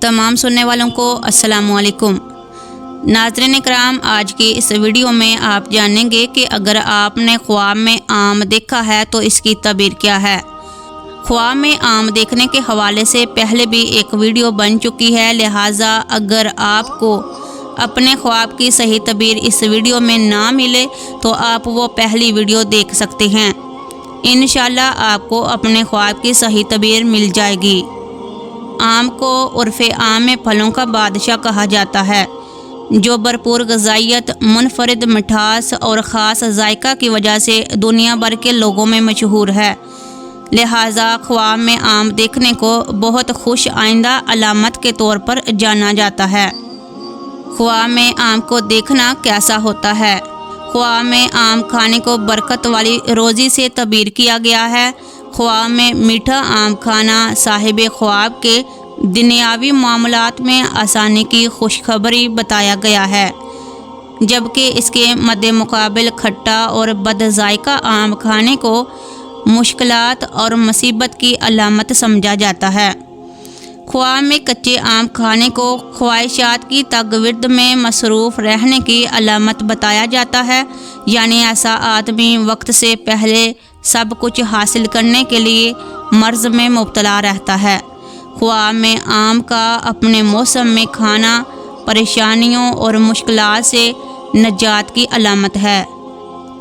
तमाम सुनने वालों को अस्सलाम वालेकुम। नाज़रीन इकराम, आज की इस वीडियो में आप जानेंगे कि अगर आपने ख्वाब में आम देखा है तो इसकी तबीर क्या है। ख्वाब में आम देखने के हवाले से पहले भी एक वीडियो बन चुकी है, लिहाजा अगर आपको अपने ख्वाब की सही तबीर इस वीडियो में ना मिले तो आप वो पहली वीडियो देख सकते हैं। इंशाल्लाह आपको अपने ख्वाब की सही तबीर मिल जाएगी। आम को उर्फ़े आम में फलों का बादशाह कहा जाता है, जो भरपूर ग़िज़ाइयत, मुनफरिद मिठास और ख़ास जायका की वजह से दुनिया भर के लोगों में मशहूर है। लिहाजा ख्वाब में आम देखने को बहुत खुश आइंदा अलामत के तौर पर जाना जाता है। ख्वाब में आम को देखना कैसा होता है? ख्वाब में आम खाने को बरकत वाली रोज़ी से तबीर किया गया है। ख्वाब में मीठा आम खाना साहिब ख्वाब के दुनियावी मामलात में आसानी की खुशखबरी बताया गया है, जबकि इसके मद्दे मुकाबिल खट्टा और बदजायका आम खाने को मुश्किलात और मुसीबत की अलामत समझा जाता है। ख्वाब में कच्चे आम खाने को ख्वाहिशात की तगविर्द में मसरूफ़ रहने की अलामत बताया जाता है, यानी ऐसा आदमी वक्त से पहले सब कुछ हासिल करने के लिए मर्ज़ में मुब्तला रहता है। ख्वाब में आम का अपने मौसम में खाना परेशानियों और मुश्किलात से नजात की अलामत है।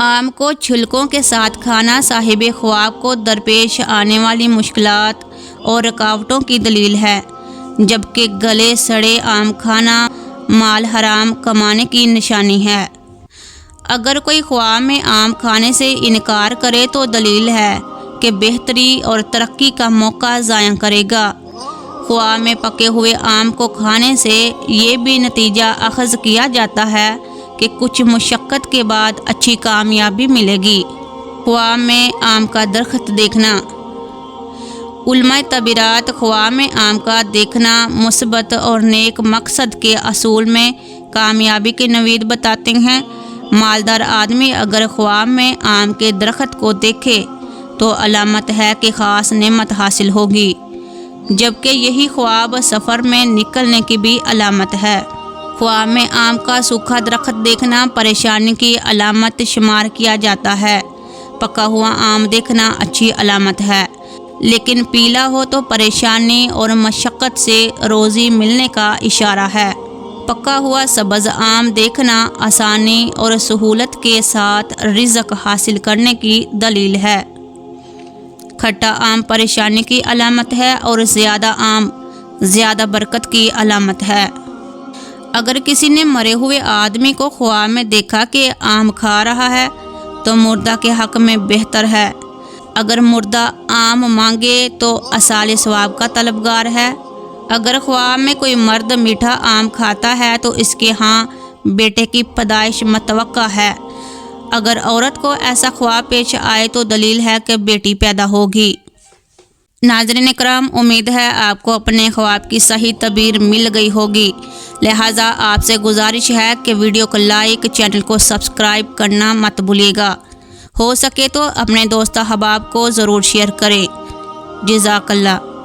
आम को छिलकों के साथ खाना साहिब ख्वाब को दरपेश आने वाली मुश्किलात और रुकावटों की दलील है, जबकि गले सड़े आम खाना माल हराम कमाने की निशानी है। अगर कोई ख्वाब में आम खाने से इनकार करे तो दलील है कि बेहतरी और तरक्की का मौका ज़ाया करेगा। ख्वाब में पके हुए आम को खाने से ये भी नतीजा अखज़ किया जाता है कि कुछ मुशक्क़त के बाद अच्छी कामयाबी मिलेगी। ख्वाब में आम का दरख्त देखना। उलमाए तबीरात ख्वाब में आम का देखना मुस्बत और नेक मकसद के असूल में कामयाबी की नवीद बताते हैं। मालदार आदमी अगर ख्वाब में आम के दरख्त को देखे तो अलामत है कि ख़ास नेमत हासिल होगी, जबकि यही ख्वाब सफ़र में निकलने की भी अलामत है। ख्वाब में आम का सूखा दरख्त देखना परेशानी की अलामत शुमार किया जाता है। पका हुआ आम देखना अच्छी अलामत है, लेकिन पीला हो तो परेशानी और मशक्क़त से रोज़ी मिलने का इशारा है। पका हुआ सब्ज़ आम देखना आसानी और सहूलत के साथ रिज़्क़ हासिल करने की दलील है। खट्टा आम परेशानी की अलामत है और ज़्यादा आम ज़्यादा बरकत की अलामत है। अगर किसी ने मरे हुए आदमी को ख्वाब में देखा कि आम खा रहा है तो मुर्दा के हक़ में बेहतर है। अगर मुर्दा आम मांगे तो असाल सवाब का तलबगार है। अगर ख्वाब में कोई मर्द मीठा आम खाता है तो इसके यहाँ बेटे की पैदाइश मतवक्का है। अगर औरत को ऐसा ख्वाब पेश आए तो दलील है कि बेटी पैदा होगी। नाज़रीन इकराम, उम्मीद है आपको अपने ख्वाब की सही तबीर मिल गई होगी। लिहाजा आपसे गुजारिश है कि वीडियो को लाइक, चैनल को सब्सक्राइब करना मत भूलिएगा। हो सके तो अपने दोस्त अहबाब को ज़रूर शेयर करें। जज़ाकल्लाह।